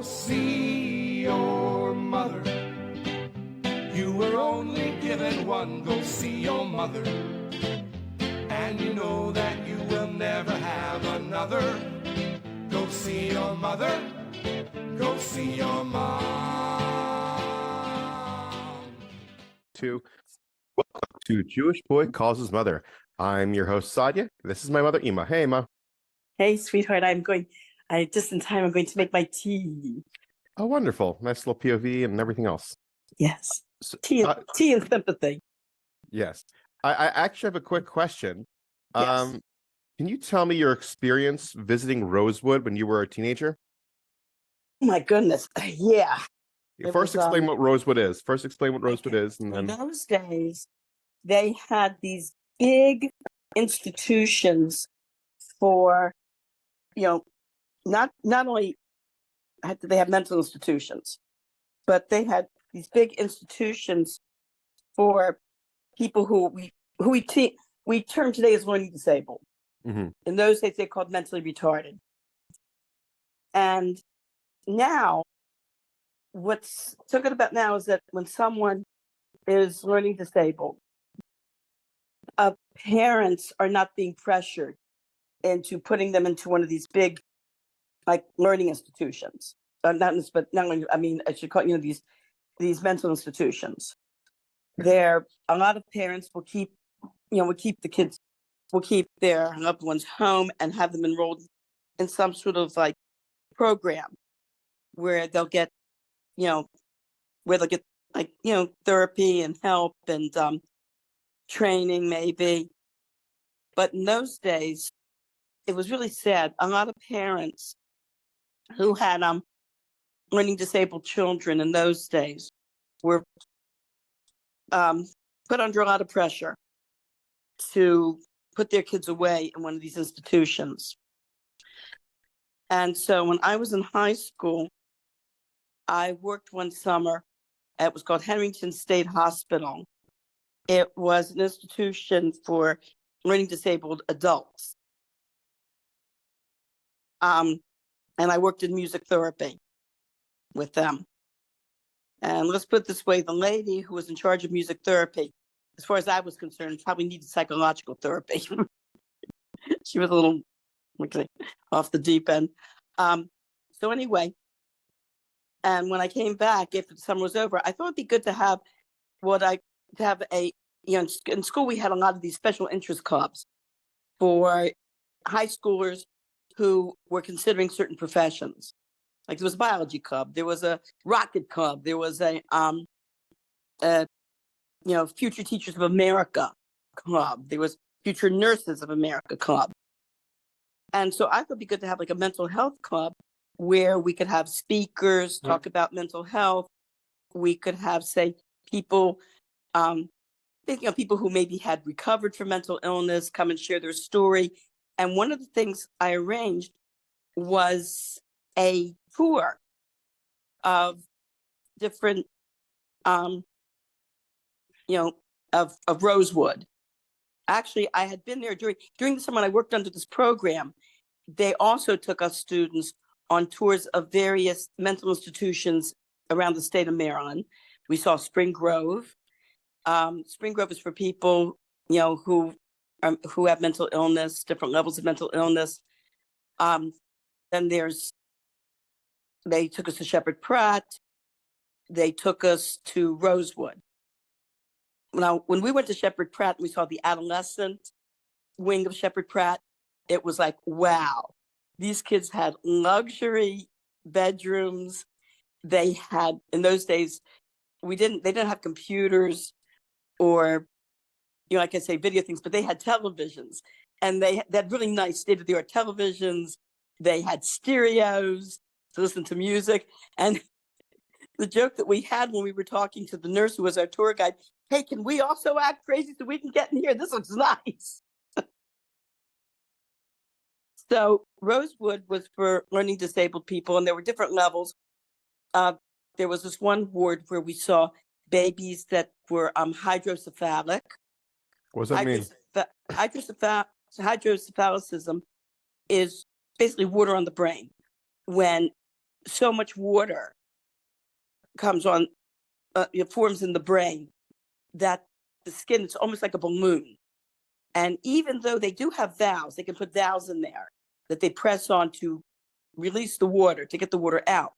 see your mother. You were only given one, go see your mother. And you know that you will never have another. Go see your mother. Go see your mom. Welcome to Jewish Boy Calls His Mother. I'm your host, Sadia. This is my mother, Ima. Hey, Ima. Hey, sweetheart. Just in time, I'm going to make my tea. Oh, wonderful. Nice little POV and everything else. Yes. So, Tea and sympathy. Yes. I actually have a quick question. Yes. Can you tell me your experience visiting Rosewood when you were a teenager? Oh, my goodness. Yeah. First, explain what Rosewood is. And In then... those days, they had these big institutions for, not only did they have mental institutions, but they had these big institutions for people who we term today as learning disabled. Mm-hmm. In those days, they're called mentally retarded. And now, what's so good about now is that when someone is learning disabled, parents are not being pressured into putting them into one of these big, like, learning institutions. I should call these mental institutions. A lot of parents will keep their loved ones home and have them enrolled in some sort of like program where they'll get therapy and help and training maybe. But in those days, it was really sad. A lot of parents who had learning disabled children in those days were put under a lot of pressure to put their kids away in one of these institutions. And so when I was in high school, I worked one summer. It was called Henrington State Hospital. It was an institution for learning disabled adults. And I worked in music therapy with them. And let's put it this way, the lady who was in charge of music therapy, as far as I was concerned, probably needed psychological therapy. She was a little off the deep end. So anyway, and when I came back after the summer was over, I thought it'd be good to have in school we had a lot of these special interest clubs for high schoolers who were considering certain professions. Like there was a biology club, there was a rocket club, there was a Future Teachers of America club, there was Future Nurses of America club. And so I thought it'd be good to have like a mental health club where we could have speakers talk about mental health. We could have, say, people, people who maybe had recovered from mental illness come and share their story. And one of the things I arranged was a tour of different, of Rosewood. Actually, I had been there during the summer when I worked under this program. They also took us students on tours of various mental institutions around the state of Maryland. We saw Spring Grove. Spring Grove is for people, who have mental illness, different levels of mental illness. Then they took us to Shepherd Pratt. They took us to Rosewood. Now, when we went to Shepherd Pratt, we saw the adolescent wing of Shepherd Pratt. It was like, wow, these kids had luxury bedrooms. They had, in those days, they didn't have computers or, like I say, video things, but they had televisions, and they had really nice state-of-the-art televisions. They had stereos to listen to music. And the joke that we had when we were talking to the nurse who was our tour guide, hey, can we also act crazy so we can get in here? This looks nice. So Rosewood was for learning disabled people, and there were different levels. There was this one ward where we saw babies that were hydrocephalic. What does that mean? Hydrocephalicism is basically water on the brain. When so much water comes on, it forms in the brain that the skin is almost like a balloon. And even though they do have valves, they can put valves in there that they press on to release the water, to get the water out.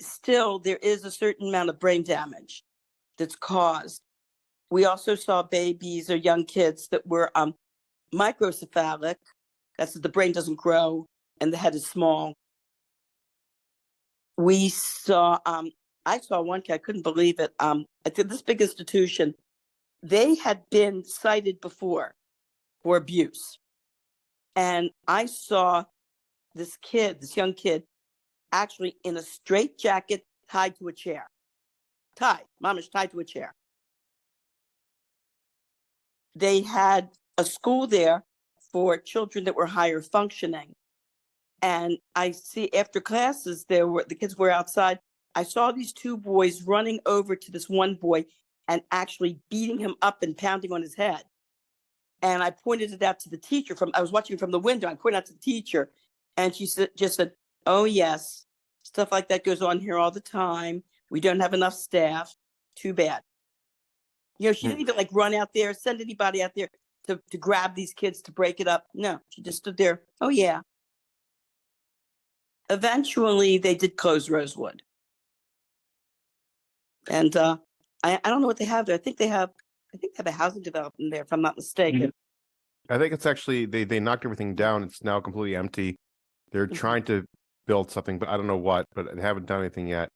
Still, there is a certain amount of brain damage that's caused. We also saw babies or young kids that were microcephalic. That's the brain doesn't grow and the head is small. We saw, I saw one kid, I couldn't believe it. At this big institution, they had been cited before for abuse. And I saw this kid, this young kid, actually in a straitjacket tied to a chair. Mom is tied to a chair. They had a school there for children that were higher functioning. And I see after classes, the kids were outside. I saw these two boys running over to this one boy and actually beating him up and pounding on his head. And I pointed it out to the teacher I was watching from the window. I pointed out to the teacher and she just said, "Oh yes, stuff like that goes on here all the time. We don't have enough staff. Too bad." She didn't even like run out there, send anybody out there to grab these kids to break it up. No, she just stood there. Oh yeah. Eventually, they did close Rosewood. And I don't know what they have there. I think they have a housing development there, if I'm not mistaken. I think it's actually they knocked everything down. It's now completely empty. They're trying to build something, but I don't know what. But they haven't done anything yet.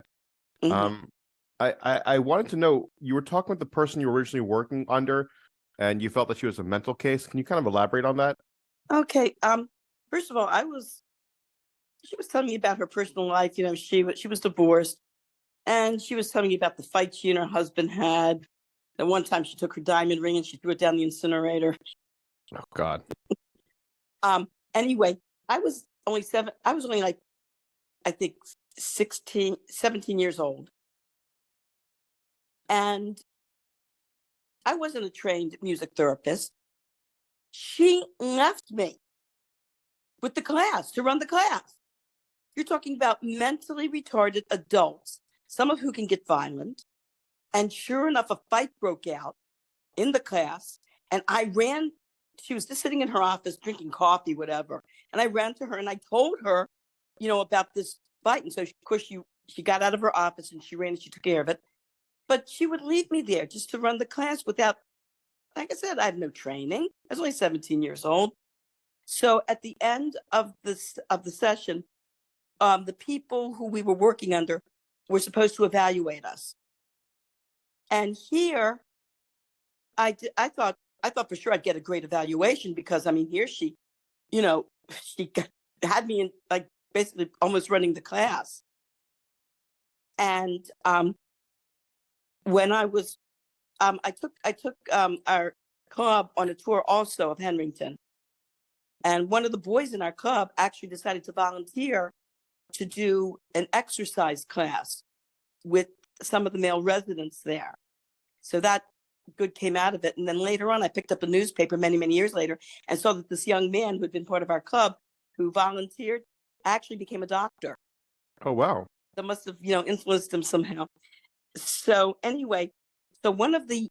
I wanted to know, you were talking with the person you were originally working under, and you felt that she was a mental case. Can you kind of elaborate on that? Okay. First of all, she was telling me about her personal life. She was divorced, and she was telling me about the fight she and her husband had. The one time she took her diamond ring and she threw it down the incinerator. Oh God. Anyway, I was only like, I think 16, 17 years old. And I wasn't a trained music therapist. She left me with the class to run the class. You're talking about mentally retarded adults, some of who can get violent. And sure enough, a fight broke out in the class. And I ran, she was just sitting in her office drinking coffee, whatever. And I ran to her and I told her, about this fight. And so, of course, she got out of her office and she ran and she took care of it. But she would leave me there just to run the class without, like I said, I had no training. I was only 17 years old. So at the end of the session, the people who we were working under were supposed to evaluate us. And here, I thought for sure I'd get a great evaluation because here she had me in like basically almost running the class. And when I was, I took our club on a tour also of Henrington. And one of the boys in our club actually decided to volunteer to do an exercise class with some of the male residents there. So that good came out of it. And then later on, I picked up a newspaper many, many years later and saw that this young man who had been part of our club who volunteered actually became a doctor. Oh, wow. That must have, influenced him somehow. So anyway, so one of the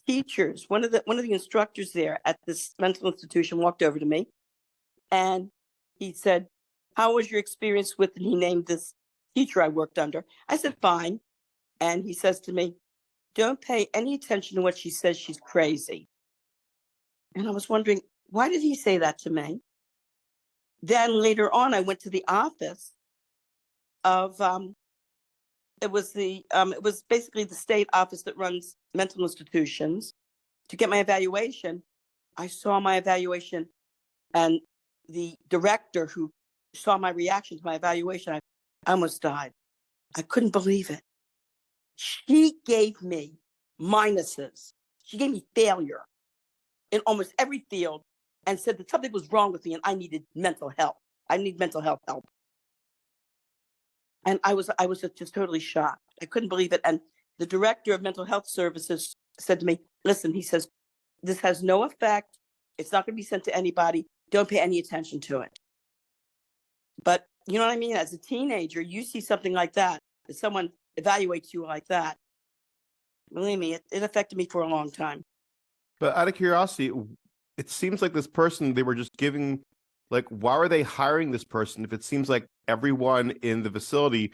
teachers, one of the instructors there at this mental institution walked over to me and he said, "How was your experience with," and he named this teacher I worked under. I said, "Fine." And he says to me, "Don't pay any attention to what she says. She's crazy." And I was wondering, why did he say that to me? Then later on, I went to the office of, it was basically the state office that runs mental institutions to get my evaluation. I saw my evaluation and the director who saw my reaction to my evaluation, I almost died. I couldn't believe it. She gave me minuses. She gave me failure in almost every field and said that something was wrong with me and I needed mental health. I need mental health help. And I was just totally shocked. I couldn't believe it. And the director of mental health services said to me, "Listen," he says, "this has no effect. It's not going to be sent to anybody. Don't pay any attention to it." But You know what I mean? As a teenager, you see something like that, if someone evaluates you like that. Believe me, it affected me for a long time. But out of curiosity, it seems like this person they were just giving, like, why were they hiring this person if it seems like everyone in the facility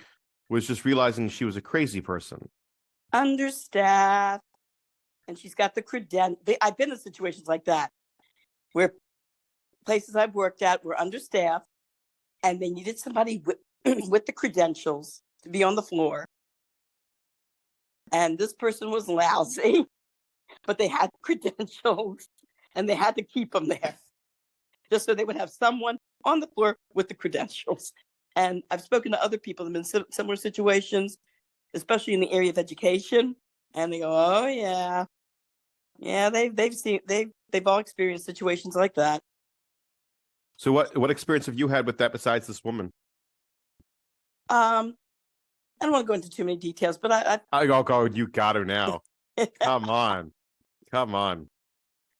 was just realizing she was a crazy person? Understaffed, and she's got the credentials. I've been in situations like that where places I've worked at were understaffed and they needed somebody with, with the credentials to be on the floor. And this person was lousy, but they had credentials and they had to keep them there just so they would have someone on the floor with the credentials. And I've spoken to other people in similar situations, especially in the area of education, and they go, "Oh yeah, yeah, they've all experienced situations like that." So what experience have you had with that besides this woman? I don't want to go into too many details, but I'll go. You got her now. Come on, come on.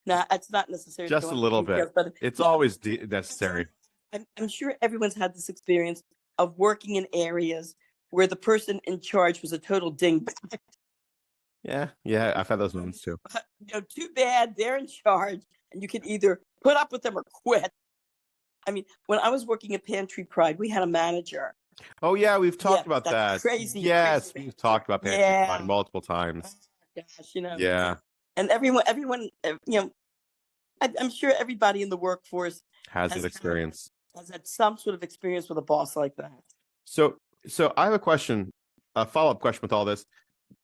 no, it's not necessary to Just go a into little details, bit. but It's yeah, always necessary. I'm sure everyone's had this experience of working in areas where the person in charge was a total dingbat. Yeah, I've had those moments too. Too bad they're in charge, and you can either put up with them or quit. I mean, when I was working at Pantry Pride, we had a manager. Oh yeah, we've Yeah, talked about that that. crazy, Yes, crazy we've talked about Pantry Pride Yeah. multiple times. Gosh, Yeah, and everyone, I'm sure everybody in the workforce has has that experience. has had some sort of experience with a boss like that. So I have a question, a follow-up question with all this,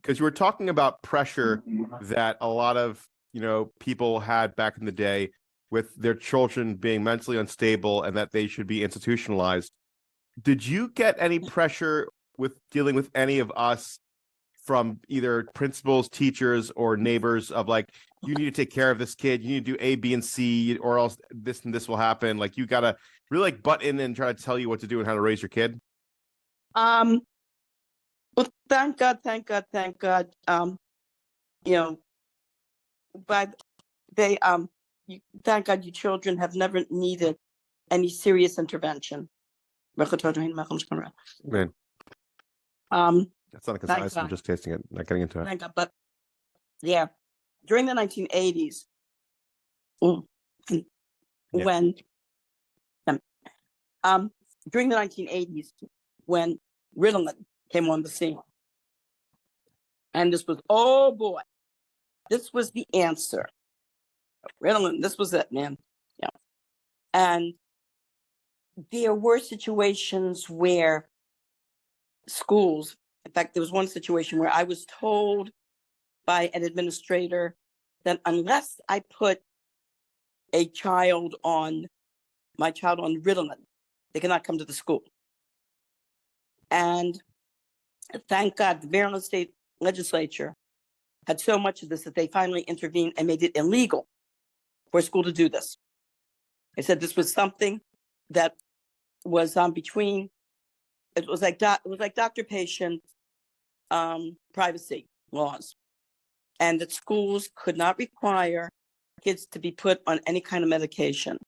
because you were talking about pressure that a lot of people had back in the day with their children being mentally unstable and that they should be institutionalized. Did you get any pressure with dealing with any of us from either principals, teachers, or neighbors of like, you need to take care of this kid, you need to do A, B, and C, or else this and this will happen? Like, you gotta really like butt in and try to tell you what to do and how to raise your kid? Um, well, thank God, thank God, thank God. You know, but they thank God, you children have never needed any serious intervention. Man, Um, that's not a thank concise. I'm God, just tasting it, not getting into it. thank God. But yeah, during the 1980s, mm, Yeah. when um during the 1980s, when Ritalin came on the scene, and this was, oh boy, this was the answer. Ritalin, this was it, man. Yeah, and there were situations where schools, in fact, there was one situation where I was told by an administrator that unless I put my child on Ritalin, they cannot come to the school. And thank God the Maryland State Legislature had so much of this that they finally intervened and made it illegal for a school to do this. They said this was something that was between, it was like doctor-patient privacy laws, and that schools could not require kids to be put on any kind of medication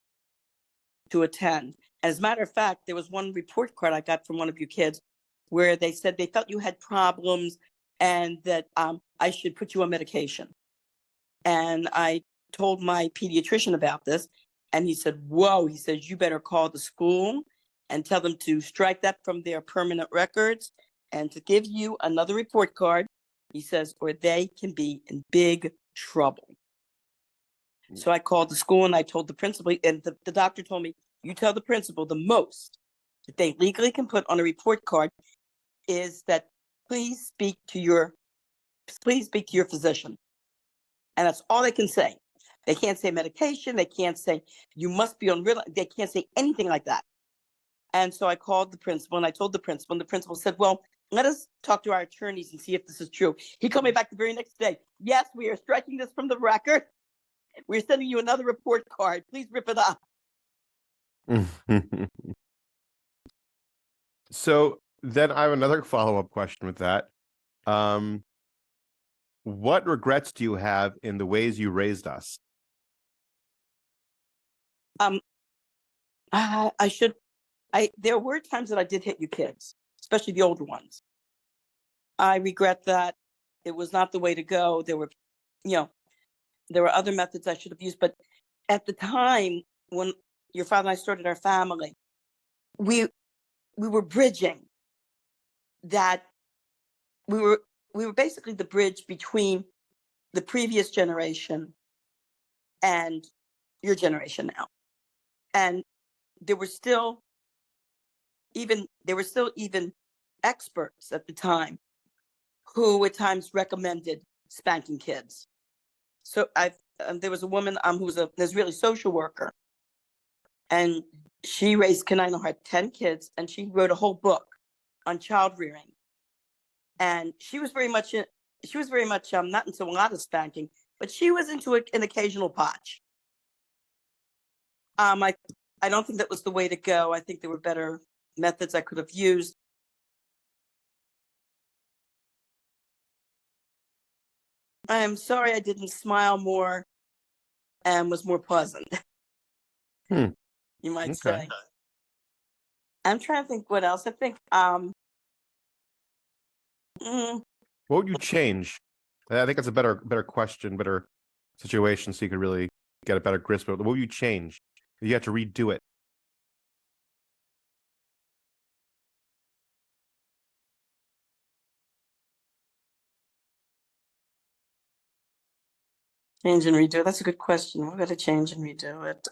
to attend. As a matter of fact, there was one report card I got from one of you kids where they said they felt you had problems and that I should put you on medication. And I told my pediatrician about this, and he said, "Whoa," he says, "you better call the school and tell them to strike that from their permanent records and to give you another report card," he says, "or they can be in big trouble." So I called the school and I told the principal, and the doctor told me, "You tell the principal the most that they legally can put on a report card is that please speak to your physician." And that's all they can say. They can't say medication. They can't say you must be on real. They can't say anything like that. And so I called the principal and I told the principal, and the principal said, "Well, let us talk to our attorneys and see if this is true." He called me back the very next day. "Yes, we are striking this from the record. We're sending you another report card. Please rip it up." So then I have another follow-up question with that. What regrets do you have in the ways you raised us? Um, I should There were times that I did hit you kids, especially the older ones. I regret that. It was not the way to go. There were, there were other methods I should have used, but at the time when your father and I started our family, we were bridging that. We were basically the bridge between the previous generation and your generation now. And there were still even experts at the time who at times recommended spanking kids. So there was a woman who was an Israeli social worker, and she raised, had 10 kids, and she wrote a whole book on child rearing. And she was very much not into a lot of spanking, but she was into an occasional potch. I don't think that was the way to go. I think there were better methods I could have used. I am sorry I didn't smile more and was more pleasant. You might say. I'm trying to think what else. I think what would you change? I think that's a better question, better situation, so you could really get a better grasp of it. What would you change? You have to redo it. Change and redo it. That's a good question. We've got to change and redo it.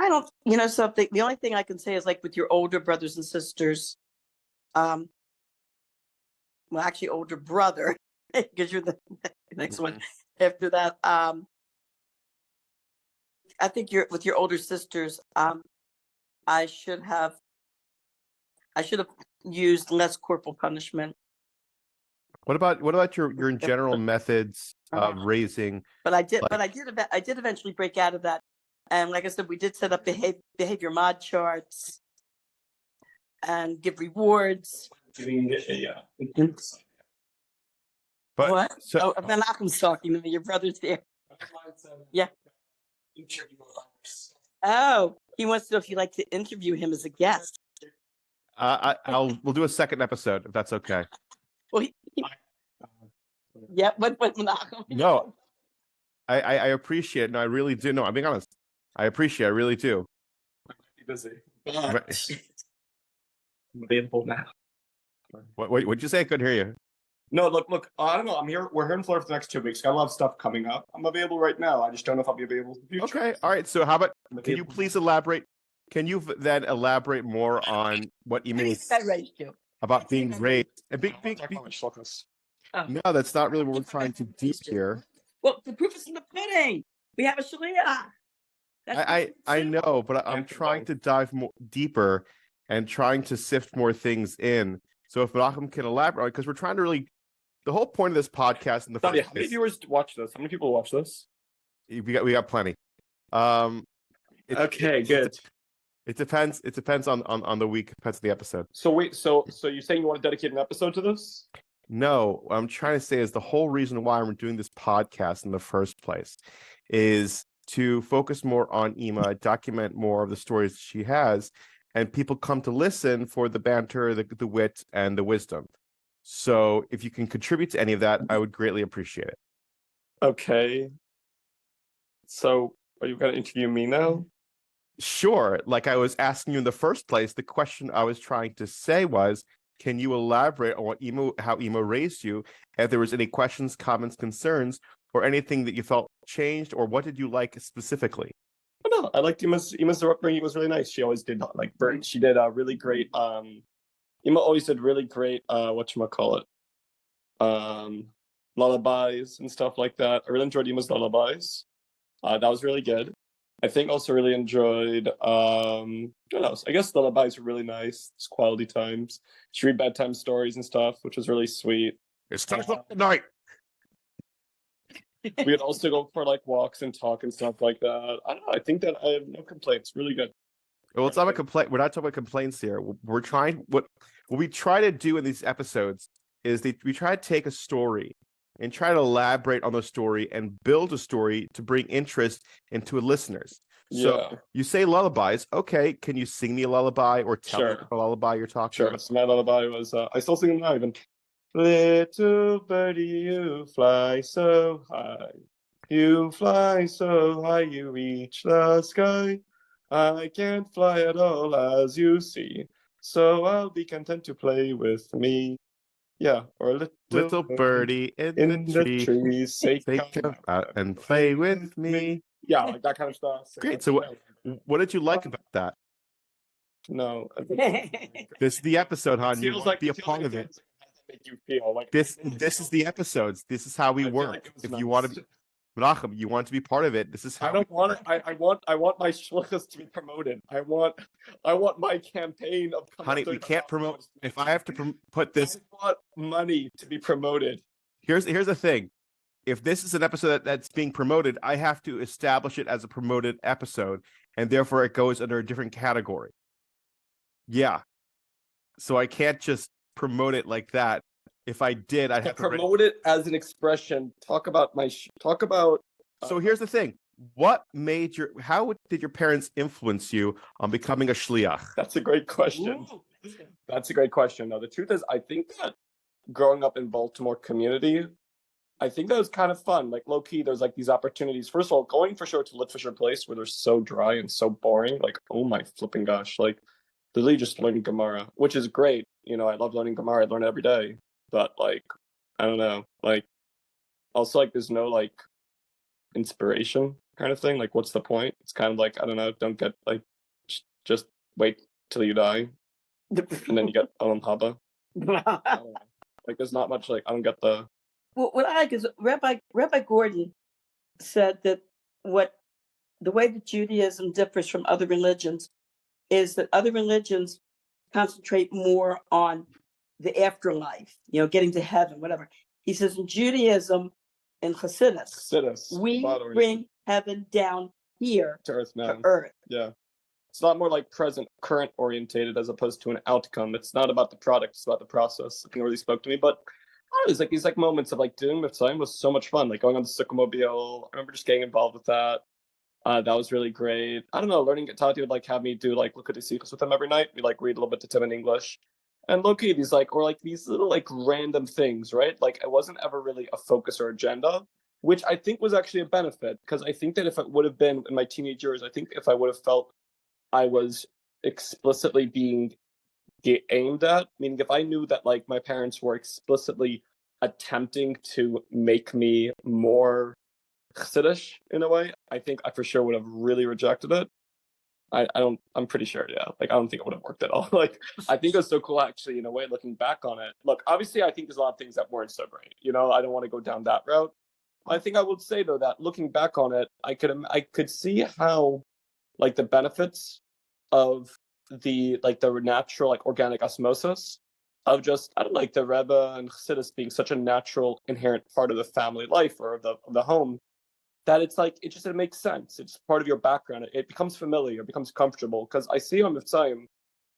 I don't, something. The only thing I can say is like with your older brothers and sisters, well, actually, older brother, because you're the next one after that. I think with your older sisters. I should have used less corporal punishment. What about your general methods of raising? But I did eventually break out of that. And like I said, we did set up behavior mod charts and give rewards. But what? So, Malcolm's talking to me. Your brother's there. Yeah. Oh, he wants to know if you'd like to interview him as a guest. we'll do a second episode if that's okay. Well, yeah, but Malcolm. No, I appreciate it. No, I really do. No, I'm being honest. I appreciate it. I really do. Busy. I'm available now. What'd you say? I couldn't hear you. No, look. I don't know. I'm here. We're here in Florida for the next 2 weeks. Got a lot of stuff coming up. I'm available right now. I just don't know if I'll be available in the future. Okay. All right. So how about? Can you please elaborate? Can you then elaborate more on what you mean about being raised and being? No, that's not really what we're trying to do here. Well, the proof is in the pudding. We have a sharia. I know, but I'm trying to dive more deeper and trying to sift more things in. So if Malcolm can elaborate, because we're trying to really, the whole point of this podcast in the first How many viewers watch this? How many people watch this? We got plenty. Okay, good. It depends. It depends on the week. Depends on the episode. So wait, so you're saying you want to dedicate an episode to this? No, what I'm trying to say is the whole reason why we're doing this podcast in the first place is to focus more on Ima, document more of the stories she has, and people come to listen for the banter, the wit, and the wisdom. So if you can contribute to any of that, I would greatly appreciate it. Okay. So are you going to interview me now? Sure. Like I was asking you in the first place, the question I was trying to say was, can you elaborate on how Ima raised you? If there was any questions, comments, concerns, or anything that you felt changed, or what did you like specifically? Oh, no, I liked Ima's upbringing. It was really nice. She always did she did a really great Ima always did really great whatchamacallit, lullabies and stuff like that. I really enjoyed Ima's lullabies. That was really good. I think also really enjoyed what else? I guess lullabies were really nice. It's quality times. She read bedtime stories and stuff, which was really sweet. It's 10 o'clock at night. We would also go for walks and talk and stuff like that. I don't know. I think that I have no complaints. Really good. Well, it's not a complaint. We're not talking about complaints here. We're trying what we try to do in these episodes is that we try to take a story and try to elaborate on the story and build a story to bring interest into listeners. So Yeah. you say lullabies. Okay, can you sing me a lullaby or tell me Sure. a lullaby you're talking Sure. about? So my lullaby was I still sing it now even. Little birdie, you fly so high. You fly so high, you reach the sky. I can't fly at all, as you see. So I'll be content to play with me. Yeah, or a Little little birdie in the in the tree, trees, say say come out and play with me. Yeah, like that kind of stuff. So Great. that's So what what did you like about that? No. This is the episode, It hon. You feels want like to be a it feels part like of it. it make you feel like This is the episodes. This is how we I feel work. like it was If you nice. want to, Menachem, you want to be part of it. This is how I don't want it. I want my shlichus to be promoted. I want my campaign of honey, we can't promote. If I have to put this, I want money to be promoted. here's the thing. If this is an episode that's being promoted, I have to establish it as a promoted episode, and therefore it goes under a different category. Yeah. So I can't just promote it like that. If I did, I'd To have to promote it as an expression. Talk about talk about. So here's the thing. What made how did your parents influence you on becoming a shliach? That's a great question. That's a great question. No, the truth is, I think that growing up in Baltimore community, I think that was kind of fun. Like low key, there's like these opportunities. First of all, going for sure to Litvisher Place where they're so dry and so boring. Like, oh my flipping gosh! Like, literally just learning Gemara, which is great. You know, I love learning Gemara. I learn it every day. But like, I don't know. Like, also like, there's no like inspiration kind of thing. Like, what's the point? It's kind of like I don't know. Don't get like, just wait till you die, and then you get Olam Haba. I don't know. Like, there's not much. Like, I don't get the. Well, what I like is Rabbi Gordon said that the way that Judaism differs from other religions is that other religions concentrate more on the afterlife, getting to heaven, whatever. He says in Judaism and Hasidus, we bring heaven down here to earth now. to earth. Yeah. It's not more like current orientated as opposed to an outcome. It's not about the product, it's about the process. I think it really spoke to me. But I don't know, it's like these like moments of like doing Mitzvahim was so much fun. Like going on the Sukkah-mobile. I remember just getting involved with that. That was really great. I don't know, Tati would like have me do like look at the sequels with him every night. We like read a little bit to Tim in English. And low-key, these like these little like random things, right? Like it wasn't ever really a focus or agenda, which I think was actually a benefit. Because I think that if it would have been in my teenage years, I think if I would have felt I was explicitly being aimed at, meaning if I knew that like my parents were explicitly attempting to make me more chassidish in a way, I think I for sure would have really rejected it. I'm pretty sure, yeah. Like I don't think it would have worked at all. Like I think it was so cool actually in a way looking back on it. Look, obviously I think there's a lot of things that weren't so great. I don't want to go down that route. I think I would say though that looking back on it, I could see how like the benefits of the natural like organic osmosis of just I don't like the Rebbe and Chassidus being such a natural inherent part of the family life or of the home that it's like it makes sense. It's part of your background. It becomes familiar, it becomes comfortable. Because I see on Mitzvahim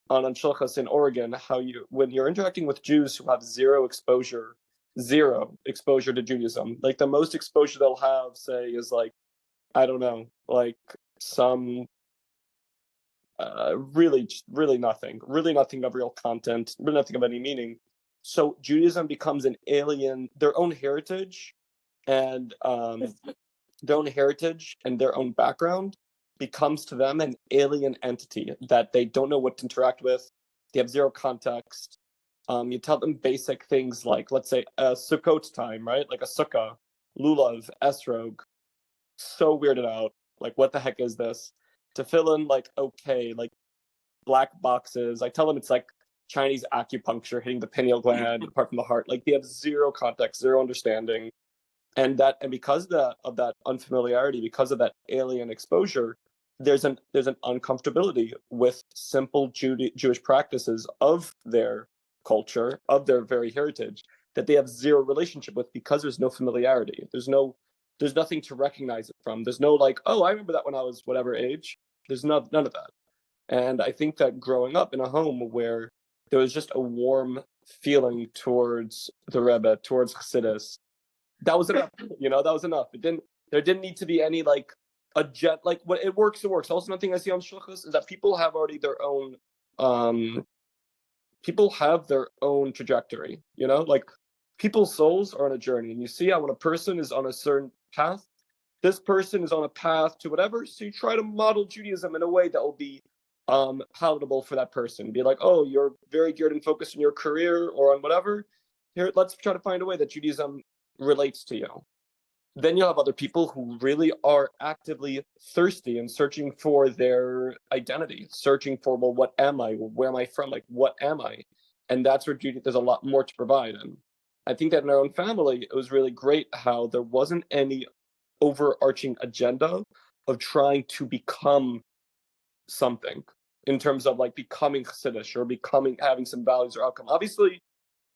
on Shulchas in Oregon how when you're interacting with Jews who have zero exposure to Judaism, like the most exposure they'll have, say, is like I don't know, like some really nothing of real content, really nothing of any meaning. So Judaism becomes an alien, their own heritage and their own background becomes to them an alien entity that they don't know what to interact with. They have zero context. You tell them basic things like, let's say, a Sukkot time, right? Like a sukkah, lulav, esrog. So weirded out. Like, what the heck is this? To fill in, like, okay, like black boxes. I tell them it's like Chinese acupuncture hitting the pineal gland apart from the heart. Like, they have zero context, zero understanding. And because of that unfamiliarity, because of that alien exposure, there's an uncomfortability with simple Jewish practices of their culture, of their very heritage, that they have zero relationship with because there's no familiarity. There's nothing to recognize it from. There's no like, oh, I remember that when I was whatever age. There's none of that. And I think that growing up in a home where there was just a warm feeling towards the Rebbe, towards Chassidus, that was enough. That was enough. There didn't need to be any like a jet. Like when it works, it works. Also, another thing I see on shluchos is that people have already their own. People have their own trajectory. Like people's souls are on a journey, and you see how when a person is on a certain path, this person is on a path to whatever. So you try to model Judaism in a way that will be palatable for that person. Be like, oh, you're very geared and focused on your career or on whatever. Here, let's try to find a way that Judaism relates to you. Then you'll have other people who really are actively thirsty and searching for their identity, searching for, well, what am I? Where am I from? Like, what am I? And that's where there's a lot more to provide. And I think that in our own family, it was really great how there wasn't any overarching agenda of trying to become something in terms of like becoming Chassidish or having some values or outcome. Obviously,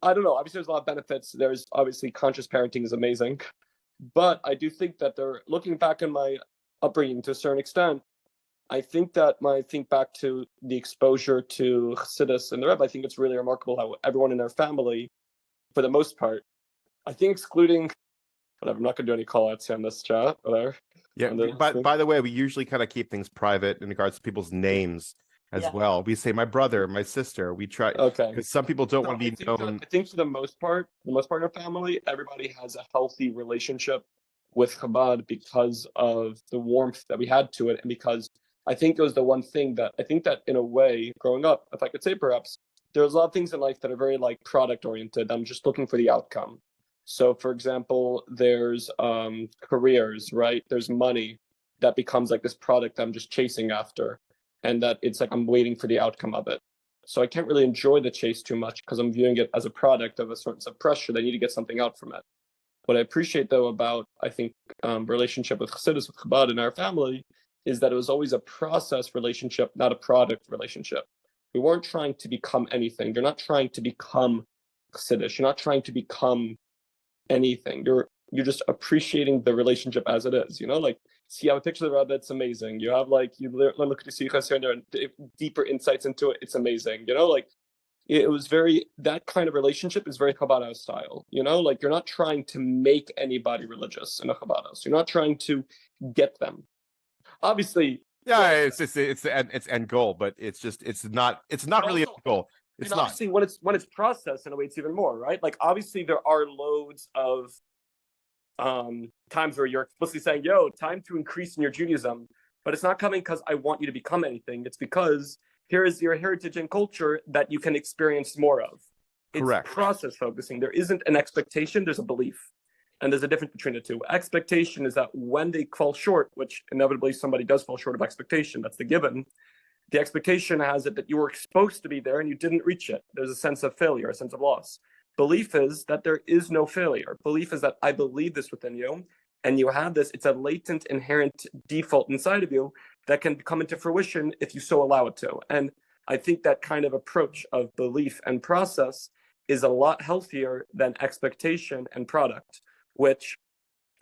I don't know. Obviously, there's a lot of benefits. There's obviously conscious parenting is amazing. But I do think that looking back on my upbringing to a certain extent, I think that when I think back to the exposure to Chassidus and the Rebbe, I think it's really remarkable how everyone in our family, for the most part, I think excluding, whatever, I'm not going to do any call-outs on this chat, whatever. Yeah, by the way, we usually kind of keep things private in regards to people's names as well. We say my brother, my sister. We try, because some people don't want to be known. I think for the most part in our family, everybody has a healthy relationship with Chabad because of the warmth that we had to it, and because I think it was the one thing that I think that in a way, growing up, if I could say perhaps, there's a lot of things in life that are very like product oriented. I'm just looking for the outcome. So, for example, there's careers, right? There's money that becomes like this product I'm just chasing after, and that it's like I'm waiting for the outcome of it. So I can't really enjoy the chase too much because I'm viewing it as a product of a sort of pressure. They need to get something out from it. What I appreciate, though, about, I think, relationship with Chassidus, with Chabad in our family, is that it was always a process relationship, not a product relationship. We weren't trying to become anything. You're not trying to become Chassidish. You're not trying to become anything. You're just appreciating the relationship as it is. Like, see, you have a picture of the Rebbe, it's amazing. You have like you learn look to see and deeper insights into it, it's amazing. Like it was very, that kind of relationship is very Chabad house style. Like you're not trying to make anybody religious in a Chabad house. You're not trying to get them. Obviously, yeah, it's end goal, but it's not really a goal. It's not. Obviously, when it's processed in a way, it's even more, right? Like obviously there are loads of times where you're explicitly saying, yo, time to increase in your Judaism, but it's not coming because I want you to become anything. It's because here is your heritage and culture that you can experience more of. It's correct. Process focusing. There isn't an expectation, there's a belief. And there's a difference between the two. Expectation is that when they fall short, which inevitably somebody does fall short of expectation, that's the given. The expectation has it that you were supposed to be there and you didn't reach it. There's a sense of failure, a sense of loss. Belief is that there is no failure. Belief is that I believe this within you, and you have this. It's a latent, inherent default inside of you that can come into fruition if you so allow it to. And I think that kind of approach of belief and process is a lot healthier than expectation and product, which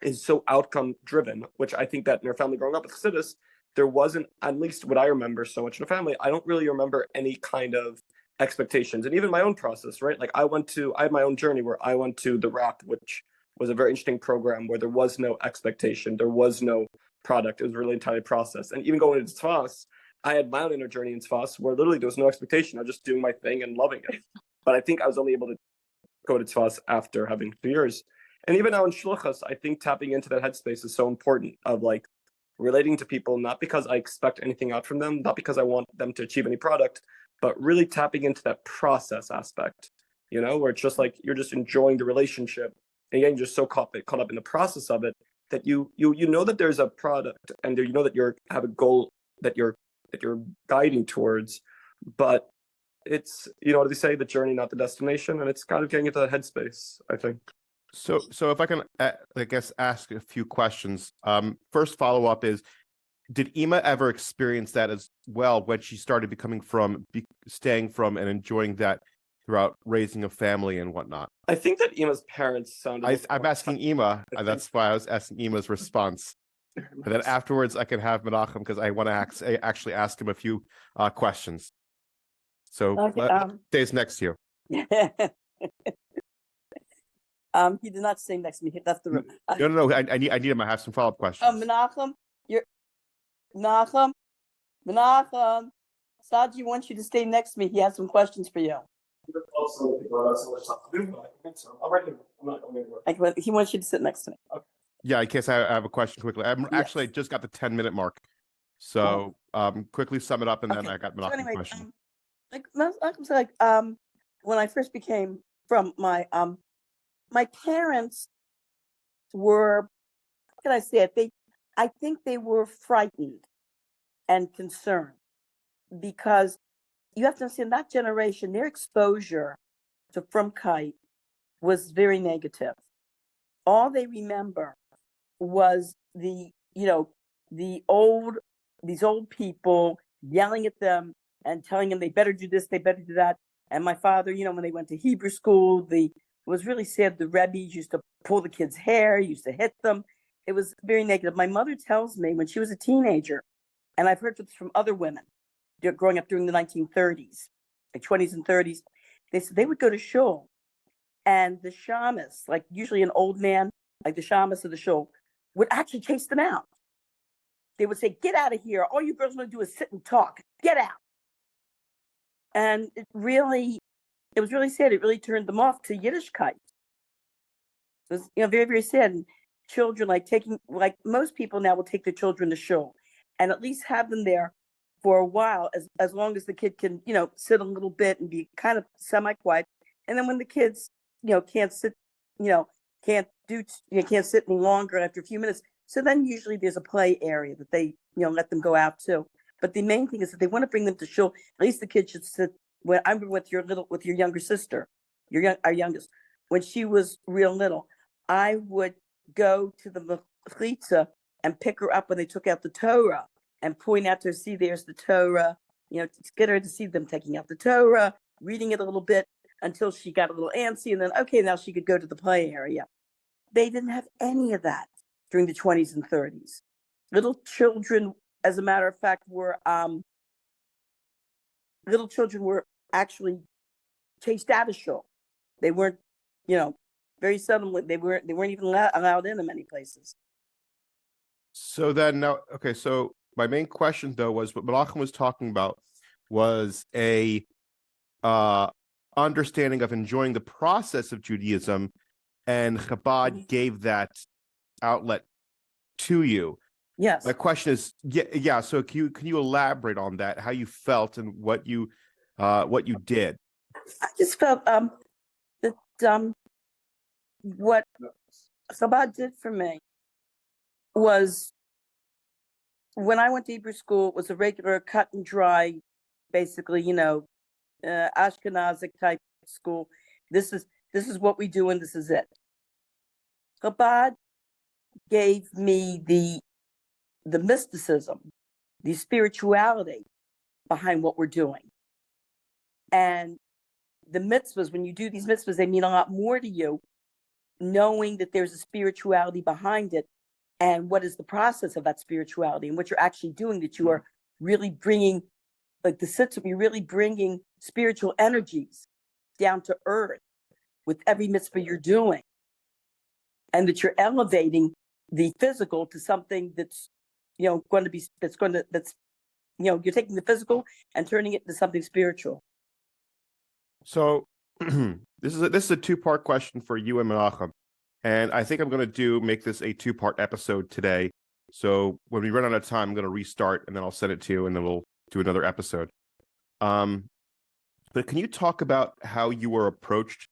is so outcome driven, which I think that in our family growing up with Chassidus, there wasn't, at least what I remember so much in the family, I don't really remember any kind of expectations. And even my own process, right? Like I had my own journey where I went to the RAP, which was a very interesting program where there was no expectation, there was no product. It was really entirely process. And even going into Tzfas, I had my own inner journey in Tzfas where literally there was no expectation. I was just doing my thing and loving it. But I think I was only able to go to Tzfas after having 2 years. And even now in Shluchas, I think tapping into that headspace is so important of like relating to people, not because I expect anything out from them, not because I want them to achieve any product, but really tapping into that process aspect, where it's just like you're just enjoying the relationship. And again, you're just so caught up in the process of it that you know that there's a product and you know that you have a goal that you're guiding towards, but it's, what do they say, the journey, not the destination, and it's kind of getting into that headspace, I think. So if I can, I guess, ask a few questions. First follow up is, did Ima ever experience that as well when she started staying from and enjoying that throughout raising a family and whatnot? I think that Ima's parents sounded. I'm asking Ima, and that's why I was asking Ima's response. And then afterwards, I can have Menachem because I want to actually ask him a few questions. So stays next to you. He did not stay next to me. He left the room. No. I need him. I have some follow-up questions. Menachem, Menachem. Saji wants you to stay next to me. He has some questions for you. He wants you to sit next to me. Okay. Yeah, in case I have a question quickly. Actually, I just got the 10-minute mark. So quickly sum it up, and then I got Menachem's question. When I first became from my parents were, how can I say it? I think they were frightened and concerned, because you have to understand that generation, their exposure to Frumkeit was very negative. All they remember was these old people yelling at them and telling them they better do this, they better do that. And my father, when they went to Hebrew school, it was really sad. The Rebbe's used to pull the kids' hair, used to hit them. It was very negative. My mother tells me when she was a teenager, and I've heard this from other women growing up during the 1930s, the 20s and 30s, they said they would go to shul, and the shamus, like usually an old man, like the shamus of the shul, would actually chase them out. They would say, "Get out of here. All you girls want to do is sit and talk. Get out." And it was really sad. It really turned them off to Yiddishkeit. It was, very, very sad. And children, like most people now will take their children to shul and at least have them there for a while, as long as the kid can, sit a little bit and be kind of semi-quiet. And then when the kids, can't sit, can't sit any longer after a few minutes. So then usually there's a play area that they, let them go out to. But the main thing is that they want to bring them to shul. At least the kid should sit. When I'm with your younger sister, our youngest, when she was real little, I would go to the mechitza and pick her up when they took out the Torah and point out to her, "See, there's the Torah." To get her to see them taking out the Torah, reading it a little bit until she got a little antsy, and then now she could go to the play area. They didn't have any of that during the 20s and 30s. Little children, as a matter of fact, were actually chased out of shul. They weren't, very suddenly they weren't even allowed in many places. So then now, okay, so my main question though was what Menachem was talking about was a understanding of enjoying the process of Judaism, and Chabad gave that outlet to you. Yes. My question is, yeah. So can you elaborate on that? How you felt and what you did? I just felt that what Chabad did for me was, when I went to Hebrew school, it was a regular cut and dry, basically, Ashkenazic type school. This is what we do, and this is it. Chabad gave me the mysticism, the spirituality behind what we're doing. And the mitzvahs, when you do these mitzvahs, they mean a lot more to you, knowing that there's a spirituality behind it, and what is the process of that spirituality, and what you're actually doing, that you are really bringing, like the sitzum, you're really bringing spiritual energies down to earth with every mitzvah you're doing, and that you're elevating the physical to something that's, you're taking the physical and turning it into something spiritual. So this is a two-part question for you and Menachem, and I think I'm going to make this a two-part episode today. So when we run out of time, I'm going to restart, and then I'll send it to you, and then we'll do another episode. But can you talk about how you were approached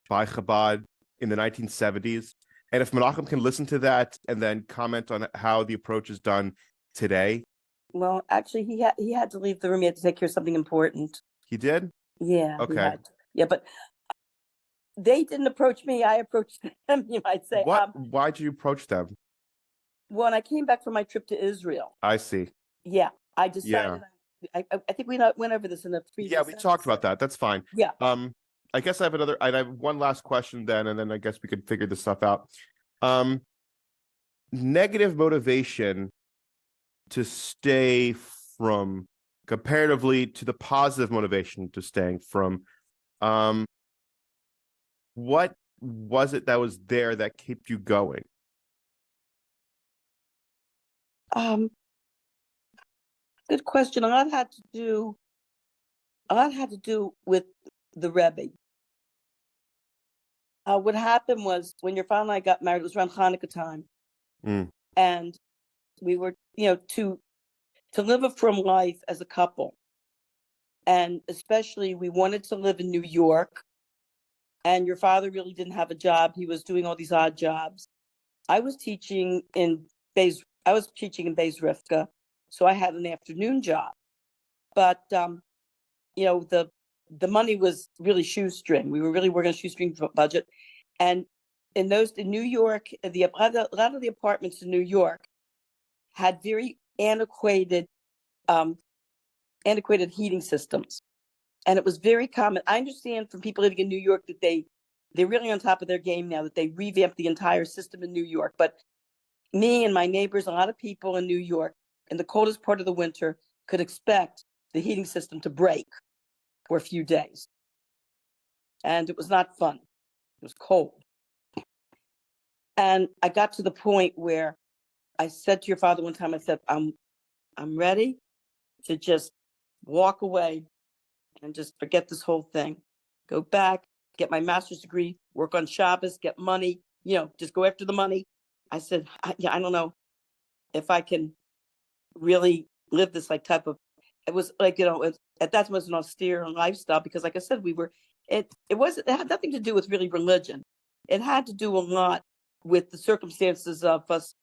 by Chabad in the 1970s? And if Menachem can listen to that and then comment on how the approach is done today. Well, actually, he had to leave the room. He had to take care of something important. He did? Yeah. Okay. Yeah, but they didn't approach me. I approached them, you might say. Why did you approach them? When I came back from my trip to Israel. I see. Yeah, I decided. Yeah. I think we went over this in the previous. Yeah, we talked about that. That's fine. Yeah. I guess I have one last question then, and then I guess we could figure this stuff out. Negative motivation to stay from comparatively to the positive motivation to staying from. What was it that was there that kept you going? Um, Good question. A lot had to do with the Rebbe. What happened was when your father and I got married, it was around Hanukkah time, Mm, and we were, to live a frum life as a couple, and especially we wanted to live in New York. And your father really didn't have a job; he was doing all these odd jobs. I was teaching in Beis Rivka, so I had an afternoon job. But the money was really shoestring. We were really working on a shoestring budget, and in New York, a lot of the apartments in New York had very um, antiquated heating systems, and it was very common. I understand from people living in New York that they're really on top of their game now, that they revamped the entire system in New York. But me and my neighbors, a lot of people in New York, in the coldest part of the winter, could expect the heating system to break for a few days. And it was not fun. It was cold. And I got to the point where I said to your father one time, I said, I'm ready to just walk away and just forget this whole thing. Go back, get my master's degree, work on Shabbos, get money, just go after the money. I said, I don't know if I can really live this type of, it was like, at that time it was an austere lifestyle, because like I said, it had nothing to do with really religion. It had to do a lot with the circumstances of us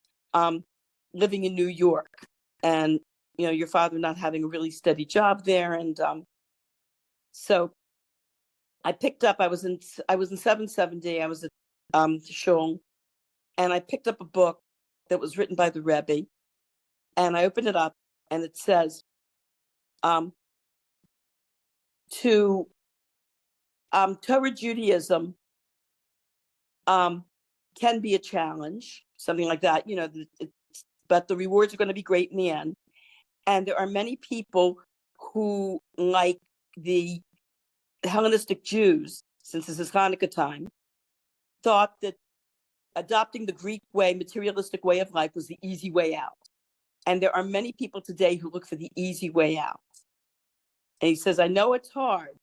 living in New York, and your father not having a really steady job there. And so I picked up, I was in 770, I was at Shul, and I picked up a book that was written by the Rebbe, and I opened it up, and it says, to Torah Judaism can be a challenge, something like that, but the rewards are going to be great in the end. And there are many people who, like the Hellenistic Jews, since this is Hanukkah time, thought that adopting the Greek way, materialistic way of life was the easy way out. And there are many people today who look for the easy way out. And he says, I know it's hard,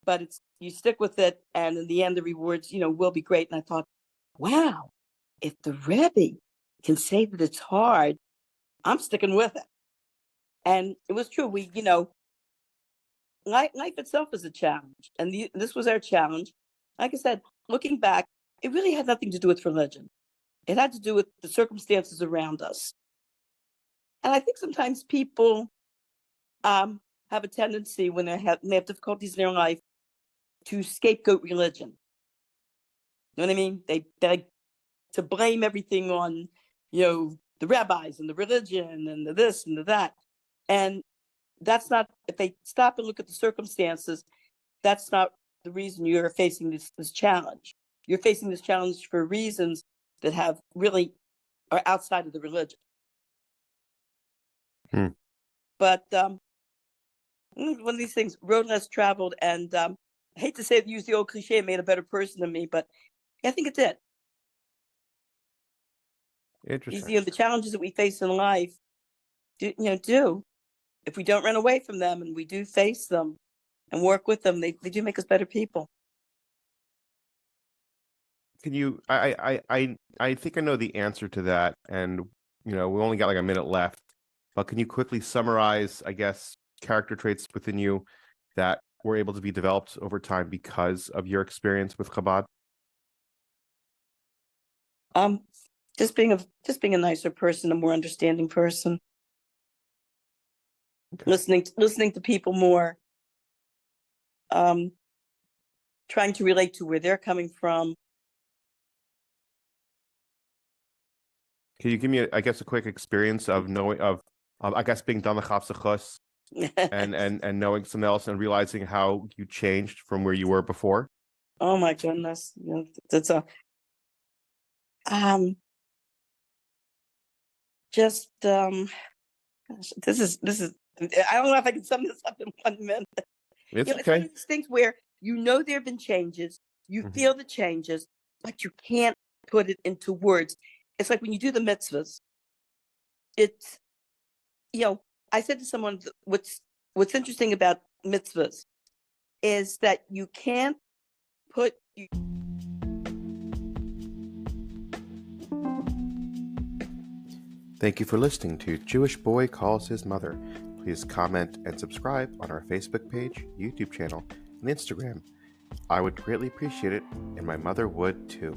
but you stick with it, and in the end, the rewards, will be great. And I thought, wow, if the Rebbe can say that it's hard, I'm sticking with it. And it was true. Life itself is a challenge, and this was our challenge. Like I said, looking back, it really had nothing to do with religion. It had to do with the circumstances around us. And I think sometimes people have a tendency, when they have difficulties in their life, to scapegoat religion. You know what I mean? They like to blame everything on, the rabbis and the religion and the this and the that. And that's not, if they stop and look at the circumstances, that's not the reason you're facing this challenge. You're facing this challenge for reasons that are outside of the religion. Hmm. But one of these things, road less traveled, and I hate to use the old cliche, it made a better person than me, but I think it did. Interesting. The challenges that we face in life, if we don't run away from them and we do face them and work with them, they do make us better people. Can you? I think I know the answer to that, and we only got like a minute left. But can you quickly summarize, I guess, character traits within you that were able to be developed over time because of your experience with Chabad? Just being a nicer person, a more understanding person. Okay. Listening to people more. Trying to relate to where they're coming from. Can you give me, I guess, a quick experience of knowing I guess, being done the chafsachos and knowing something else and realizing how you changed from where you were before? Oh my goodness, that's a just this is I don't know if I can sum this up in 1 minute. It's It's one okay. of these things where there have been changes, you Mhm. feel the changes, but you can't put it into words. It's like when you do the mitzvahs, it's, I said to someone, what's interesting about mitzvahs is that you can't put. Thank you for listening to Jewish Boy Calls His Mother. Please comment and subscribe on our Facebook page, YouTube channel, and Instagram. I would greatly appreciate it, and my mother would too.